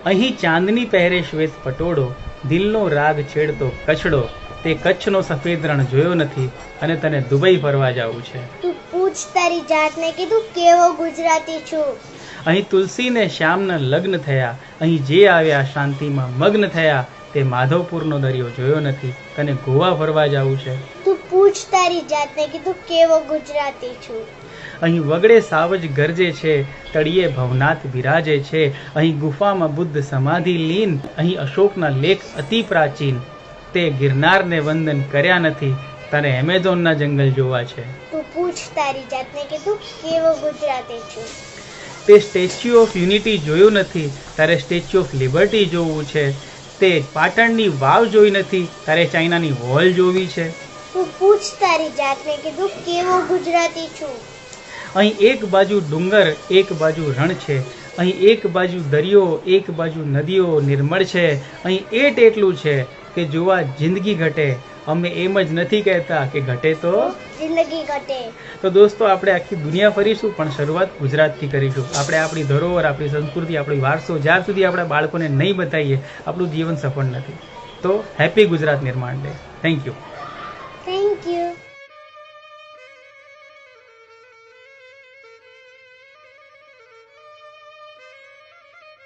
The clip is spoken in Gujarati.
અહીં ચાંદની પહેરે શ્વેત પટોળો, દિલનો રાગ છેડતો કચડો, તે કચ્છનો સફેદ રણ જોયો નથી અને તને દુબઈ ફરવા જવું છે. તું પૂછ તારી જાતને કે તું કેવો ગુજરાતી છું. અહીં તુલસી ને શ્યામના લગ્ન થયા, અહીં જે આવ્યા શાંતિમાં મગ્ન થયા, તે માધવપુરનો દરિયો જોયો નથી, તને ગોવા ફરવા જવું છે. તું પૂછ તારી જાતને કે તું કેવો ગુજરાતી છું. અહીં વગડે સાવજ ગરજે છે, તળિયે ભવનાથ બિરાજે છે, અહીં ગુફામાં બુદ્ધ સમાધિ લીન, અહીં અશોકના લેખ અતિ પ્રાચીન, તે ગિરનારને વંદન કર્યા નથી, તને એમેઝોનના જંગલ જોવા છે. તું પૂછ તારી જાતને કે તું કેવો ગુજરાતી છું. તે સ્ટેચ્યુ ઓફ યુનિટી જોયું નથી, તારે સ્ટેચ્યુ ઓફ લિબર્ટી જોવું છે. તે પાટણની વાવ જોઈ નથી, તારે ચાઇનાની વોલ જોવી છે. તું પૂછ તારી જાતને કે તું કેવો ગુજરાતી છું. અહીં એક બાજુ ડુંગર એક બાજુ રણ છે, અહીં એક બાજુ દરિયો એક બાજુ નદીઓ નિર્મળ છે, અહીં એટલું છે કે જોવા જિંદગી ઘટે. અમે એમ જ નથી કહેતા કે ઘટે તો જિંદગી ઘટે. તો દોસ્તો, આપણે આખી દુનિયા ફરીશું, પણ શરૂઆત ગુજરાતથી કરીશું. આપણે આપણી ધરોહર, આપણી સંસ્કૃતિ, આપણી વારસો જ્યાર સુધી આપણા બાળકોને નહીં બતાવીએ, આપણું જીવન સફળ નથી. તો હેપી ગુજરાત નિર્માણ ડે. Thank you.